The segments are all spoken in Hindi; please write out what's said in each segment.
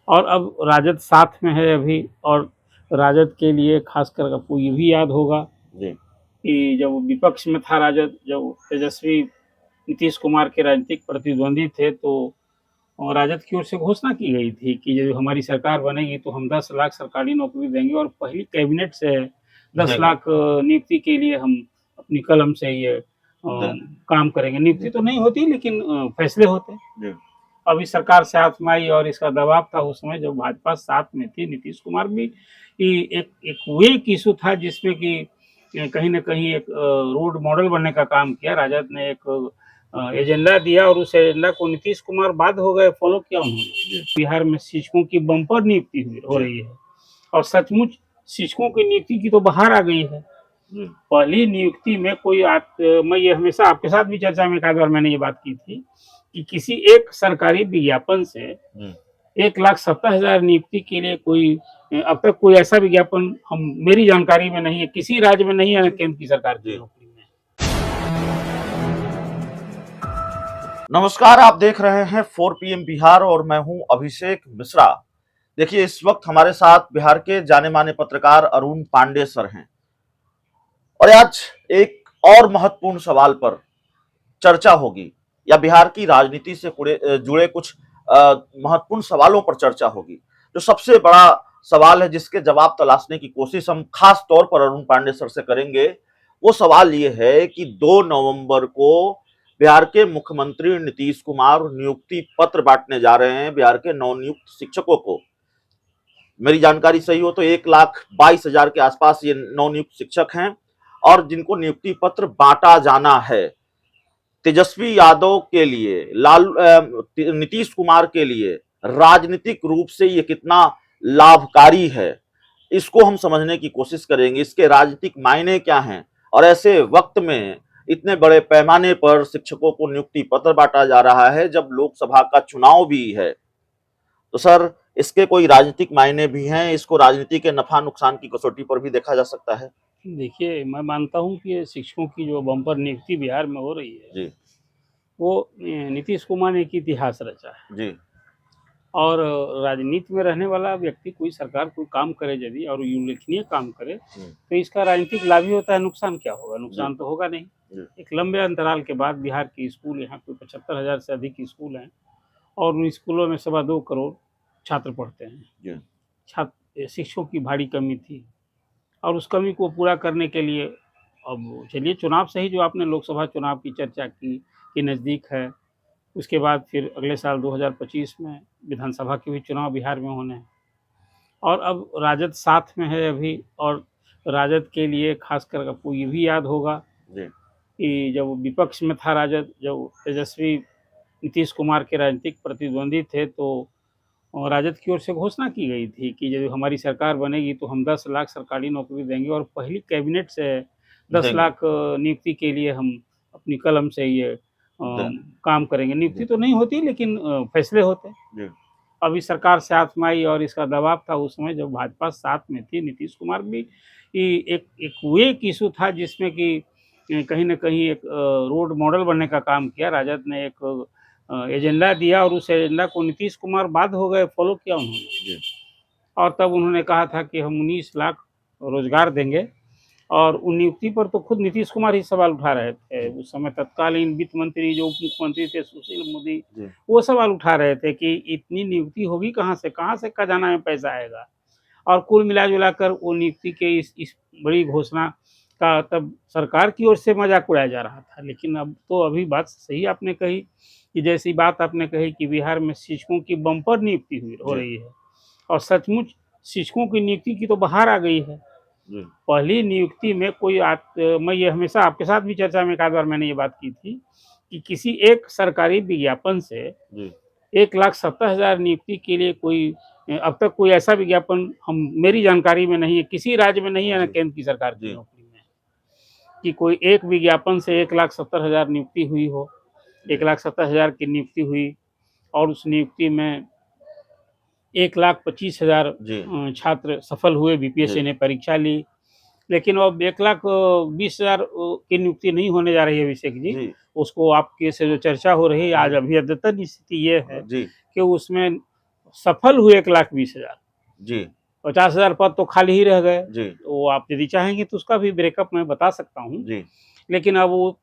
और अब राजद साथ में है अभी। और राजद के लिए खासकर आपको ये भी याद होगा जी कि जब विपक्ष में था राजद, जब तेजस्वी नीतीश कुमार के राजनीतिक प्रतिद्वंदी थे, तो राजद की ओर से घोषणा की गई थी कि जब हमारी सरकार बनेगी तो हम 10 लाख सरकारी नौकरी देंगे और पहली कैबिनेट से 10 लाख नियुक्ति के लिए हम अपनी कलम से ये काम करेंगे। नियुक्ति तो नहीं होती, लेकिन फैसले होते। अभी सरकार साथ में आई और इसका दबाव था उस समय जब भाजपा साथ में थी, नीतीश कुमार भी, कि एक वीक इशू था जिसमें कि कहीं न कहीं एक रोड मॉडल बनने का काम किया। राजद ने एक एजेंडा दिया और उस एजेंडा को नीतीश कुमार बाध्य हो गए, फॉलो किया उन्होंने। बिहार में शिक्षकों की बम्पर नियुक्ति हो रही है और सचमुच शिक्षकों की नियुक्ति की तो बहार आ गई है। पहली नियुक्ति में कोई मैं ये हमेशा आपके साथ भी चर्चा में एक आध बार मैंने ये बात की थी कि किसी एक सरकारी विज्ञापन से 1,70,000 नियुक्ति के लिए कोई अब तक कोई ऐसा विज्ञापन हम मेरी जानकारी में नहीं है, किसी राज्य में नहीं है, केंद्र की सरकार की नौकरी में। नमस्कार, आप देख रहे हैं 4 PM बिहार और मैं हूं अभिषेक मिश्रा। देखिए, इस वक्त हमारे साथ बिहार के जाने माने पत्रकार अरुण पांडे सर हैं और आज एक और महत्वपूर्ण सवाल पर चर्चा होगी या बिहार की राजनीति से जुड़े कुछ महत्वपूर्ण सवालों पर चर्चा होगी। जो सबसे बड़ा सवाल है जिसके जवाब तलाशने की कोशिश हम खास तौर पर अरुण पांडे सर से करेंगे, वो सवाल ये है कि 2 नवंबर को बिहार के मुख्यमंत्री नीतीश कुमार नियुक्ति पत्र बांटने जा रहे हैं बिहार के नवनियुक्त शिक्षकों को। मेरी जानकारी सही हो तो 1,22,000 के आसपास ये नवनियुक्त शिक्षक हैं और जिनको नियुक्ति पत्र बांटा जाना है। तेजस्वी यादव के लिए, नीतीश कुमार के लिए राजनीतिक रूप से ये कितना लाभकारी है, इसको हम समझने की कोशिश करेंगे। इसके राजनीतिक मायने क्या हैं और ऐसे वक्त में इतने बड़े पैमाने पर शिक्षकों को नियुक्ति पत्र बांटा जा रहा है जब लोकसभा का चुनाव भी है, तो सर इसके कोई राजनीतिक मायने भी हैं? इसको राजनीति के नफा नुकसान की कसौटी पर भी देखा जा सकता है? देखिए, मैं मानता हूँ कि ये शिक्षकों की जो बम्पर नियुक्ति बिहार में हो रही है, जी वो नीतीश कुमार ने एक इतिहास रचा है। जी और राजनीति में रहने वाला व्यक्ति, कोई सरकार कोई काम करे यदि और उल्लेखनीय काम करे, तो इसका राजनीतिक लाभ ही होता है। नुकसान क्या होगा? नुकसान तो होगा नहीं। एक लंबे अंतराल के बाद बिहार के स्कूल, यहाँ कोई 75,000 से अधिक स्कूल हैं और उन स्कूलों में 2.25 करोड़ छात्र पढ़ते हैं। छात्र शिक्षकों की भारी कमी थी और उस कमी को पूरा करने के लिए अब चलिए, चुनाव से ही जो आपने लोकसभा चुनाव की चर्चा की कि नज़दीक है, उसके बाद फिर अगले साल 2025 में विधानसभा के भी चुनाव बिहार में होने हैं। और अब राजद साथ में है अभी। और राजद के लिए खासकर आपको ये भी याद होगा कि जब विपक्ष में था राजद, जब तेजस्वी नीतीश कुमार के राजनीतिक प्रतिद्वंदी थे, तो राजद की ओर से घोषणा की गई थी कि जब हमारी सरकार बनेगी तो हम 10 लाख सरकारी नौकरी देंगे और पहली कैबिनेट से 10 लाख नियुक्ति के लिए हम अपनी कलम से ये काम करेंगे। नियुक्ति तो नहीं होती, लेकिन फैसले होते। अभी सरकार साथ में आई और इसका दबाव था उस समय जब भाजपा साथ में थी, नीतीश कुमार भी, कि एक वीक इशू था जिसमें कि कहीं न कहीं एक रोड मॉडल बनने का काम किया। राजद ने एक एजेंडा दिया और उस एजेंडा को नीतीश कुमार बाध्य हो गए, फॉलो किया उन्होंने। और तब उन्होंने कहा था कि हम 19 लाख रोजगार देंगे। और उन नियुक्ति पर तो खुद नीतीश कुमार ही सवाल उठा रहे थे। उस समय तत्कालीन वित्त मंत्री जो उप मुख्यमंत्री थे, सुशील मोदी, वो सवाल उठा रहे थे कि इतनी नियुक्ति होगी कहाँ से खजाना में पैसा आएगा। और कुल मिला-जुला कर वो नियुक्ति के इस बड़ी घोषणा का तब सरकार की ओर से मज़ाक उड़ाया जा रहा था। लेकिन अब तो अभी बात सही आपने कही कि जैसी बात आपने कही कि बिहार में शिक्षकों की बम्पर नियुक्ति हो रही है और सचमुच शिक्षकों की नियुक्ति की तो बहार आ गई है। पहली नियुक्ति में कोई मैं ये हमेशा आपके साथ भी चर्चा में एक आध बार मैंने ये बात की थी कि किसी एक सरकारी विज्ञापन से 1,70,000 नियुक्ति के लिए कोई अब तक कोई ऐसा विज्ञापन हम मेरी जानकारी में नहीं है, किसी राज्य में नहीं है, ना केंद्र की सरकार की नौकरी में, कि कोई एक विज्ञापन से 1,70,000 नियुक्ति हुई हो। 1,70,000 की नियुक्ति हुई और उस नियुक्ति में 1,25,000 छात्र सफल हुए, बीपीएससी ने परीक्षा ली। लेकिन अब 1,20,000 की नियुक्ति नहीं होने जा रही है अभिषेक जी। उसको आपके से जो चर्चा हो रही है आज, अभी अद्यतन स्थिति ये है कि उसमें सफल हुए 1,20,000, जी 50,000 पद तो खाली ही रह गए। जी तो आप यदि चाहेंगे तो उसका भी ब्रेकअप मैं बता सकता हूँ। जी लेकिन अब वो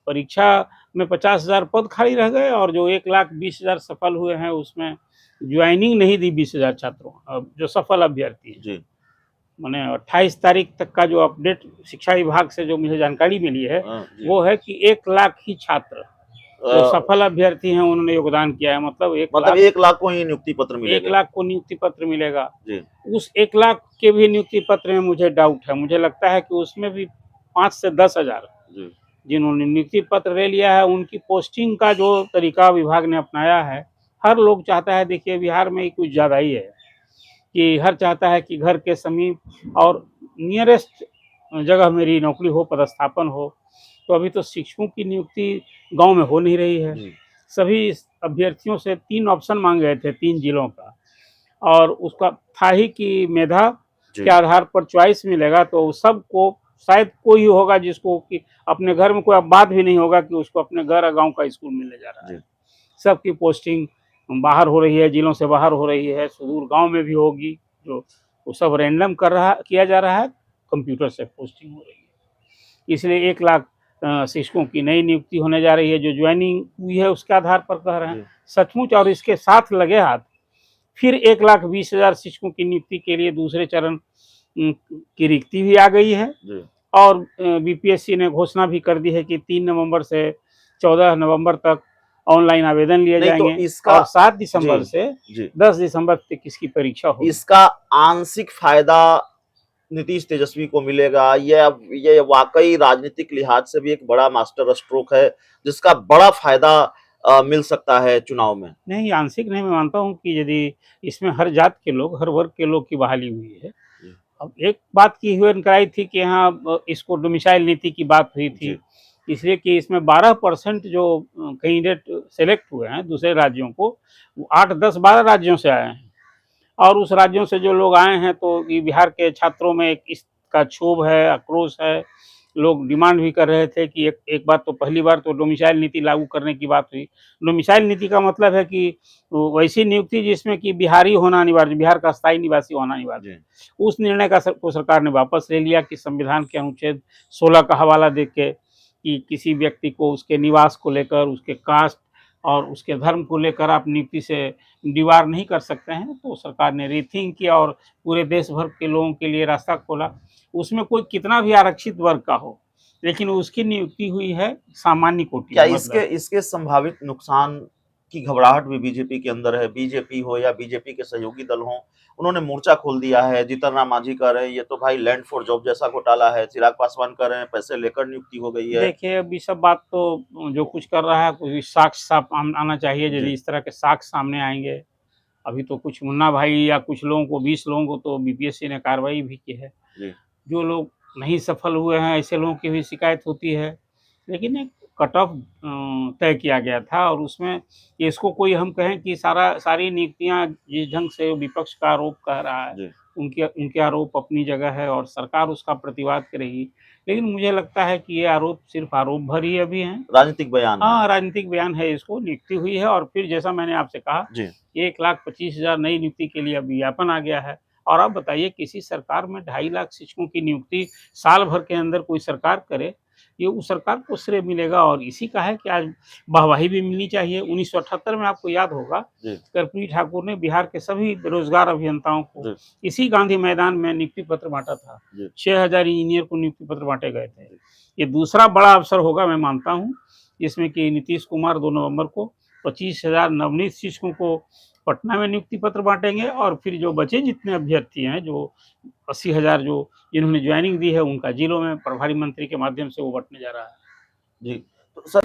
परीक्षा में 50,000 पद खाली रह गए और जो 1,20,000 सफल हुए हैं उसमें ज्वाइनिंग नहीं दी 20,000 छात्रों जो सफल अभ्यर्थी हैं। जी माने 28 तारीख तक का जो अपडेट शिक्षा विभाग से जो मुझे जानकारी मिली है जी वो है कि 1,00,000 ही छात्र जो सफल अभ्यर्थी हैं उन्होंने योगदान किया है। मतलब 1 लाख को ही नियुक्ति पत्र मिलेगा। 1,00,000 को नियुक्ति पत्र मिलेगा। जी उस 1,00,000 के भी नियुक्ति पत्र में मुझे डाउट है। मुझे लगता है कि उसमें भी 5 से 10,000 जी जिन्होंने नियुक्ति पत्र ले लिया है उनकी पोस्टिंग का जो तरीका विभाग ने अपनाया है, हर लोग चाहता है, देखिए बिहार में ही कुछ ज़्यादा ही है कि हर चाहता है कि घर के समीप और नियरेस्ट जगह मेरी नौकरी हो, पदस्थापन हो। तो अभी तो शिक्षकों की नियुक्ति गाँव में हो नहीं रही है। जी सभी अभ्यर्थियों से 3 ऑप्शन माँगे गए थे 3 जिलों का और उसका था ही कि मेधा जी के आधार पर चॉइस मिलेगा तो सबको शायद कोई होगा जिसको कि अपने घर में कोई अब बात भी नहीं होगा कि उसको अपने घर और गाँव का स्कूल मिलने जा रहा है। जी सबकी पोस्टिंग बाहर हो रही है, जिलों से बाहर हो रही है, सुदूर गाँव में भी होगी। जो वो सब रैंडम किया जा रहा है, कंप्यूटर से पोस्टिंग हो रही है। इसलिए 1,00,000 शिक्षकों की नई नियुक्ति होने जा रही है। जो ज्वाइनिंग हुई है उसके आधार पर कह रहे हैं सचमुच, और इसके साथ लगे हाथ फिर 1,20,000 शिक्षकों की नियुक्ति के लिए दूसरे चरण की रिक्ति भी आ गई है। जी और बीपीएससी ने घोषणा भी कर दी है कि 3 नवंबर से 14 नवंबर तक ऑनलाइन आवेदन लिए नहीं तो जाएंगे इसका और 7 दिसंबर जी से जी 10 दिसंबर तक इसकी परीक्षा होगी। इसका आंशिक फायदा नीतीश तेजस्वी को मिलेगा। ये वाकई राजनीतिक लिहाज से भी एक बड़ा मास्टर स्ट्रोक है जिसका बड़ा फायदा मिल सकता है चुनाव में। नहीं, आंशिक नहीं, मैं मानता हूँ कि यदि इसमें हर जात के लोग, हर वर्ग के लोग की बहाली हुई है। जी अब एक बात की ह्यू एंड क्राई थी कि यहाँ इसको डोमिसाइल नीति की बात हुई थी, जी इसलिए कि इसमें 12% जो कैंडिडेट सेलेक्ट हुए हैं दूसरे राज्यों को, वो 8, 10, 12 राज्यों से आए हैं। और उस राज्यों से जो लोग आए हैं तो ये बिहार के छात्रों में एक इसका क्षोभ है, आक्रोश है। लोग डिमांड भी कर रहे थे कि एक बात तो पहली बार तो डोमिसाइल नीति लागू करने की बात हुई। डोमिसाइल नीति का मतलब है कि वैसी नियुक्ति जिसमें कि बिहारी होना अनिवार्य, बिहार का स्थायी निवासी होना अनिवार्य है। उस निर्णय को सरकार ने वापस ले लिया कि संविधान के अनुच्छेद 16 का हवाला दे के कि किसी व्यक्ति को उसके निवास को लेकर, उसके कास्ट और उसके धर्म को लेकर आप नियुक्ति से दीवार नहीं कर सकते हैं। तो सरकार ने रीथिंक किया और पूरे देश भर के लोगों के लिए रास्ता खोला। उसमें कोई कितना भी आरक्षित वर्ग का हो, लेकिन उसकी नियुक्ति हुई है सामान्य कोटि क्या में। इसके संभावित नुकसान की घबराहट भी बीजेपी के अंदर है? बीजेपी हो या बीजेपी के सहयोगी दल हो, उन्होंने मोर्चा खोल दिया है। जीतन राम मांझी कह रहे हैं ये तो भाई लैंड फॉर जॉब जैसा घोटाला है। चिराग पासवान कह रहे हैं पैसे लेकर नियुक्ति हो गई है। देखिए, अब ये सब बात तो जो कुछ कर रहा है कुछ साक्ष्य साफ आना चाहिए। यदि इस तरह के साक्ष्य सामने आएंगे, अभी तो कुछ मुन्ना भाई या कुछ लोगों को, 20 लोगों को तो बीपीएससी ने कार्रवाई भी की है। जो लोग नहीं सफल हुए हैं ऐसे लोगों की भी शिकायत होती है। लेकिन एक कट ऑफ तय किया गया था और उसमें इसको कोई हम कहें कि सारी नियुक्तियां जिस ढंग से विपक्ष का आरोप कह रहा है, उनके उनके आरोप अपनी जगह है और सरकार उसका प्रतिवाद करेगी। लेकिन मुझे लगता है कि ये आरोप सिर्फ आरोप भर ही अभी हैं। राजनीतिक बयान है। हाँ, राजनीतिक बयान है। इसको नियुक्ति हुई है और फिर जैसा मैंने आपसे कहा, 1,25,000 नई नियुक्ति के लिए अब विज्ञापन आ गया है। और आप बताइए, किसी सरकार में 2.5 लाख शिक्षकों की नियुक्ति साल भर के अंदर कोई सरकार करे, ये उस सरकार को श्रेय मिलेगा और इसी का है कि आज वाहवाही भी मिलनी चाहिए। 1978 में आपको याद होगा, कर्पूरी ठाकुर ने बिहार के सभी बेरोजगार अभियंताओं को इसी गांधी मैदान में नियुक्ति पत्र बांटा था। 6,000 इंजीनियर को नियुक्ति पत्र बांटे गए थे। ये दूसरा बड़ा अवसर होगा, मैं मानता हूँ, जिसमें कि नीतीश कुमार 2 नवंबर को 25,000 नवनीत शिक्षकों को पटना में नियुक्ति पत्र बांटेंगे और फिर जो बचे जितने अभ्यर्थी हैं, जो 80,000 जो जिन्होंने ज्वाइनिंग दी है, उनका जिलों में प्रभारी मंत्री के माध्यम से वो बंटने जा रहा है। जी तो सर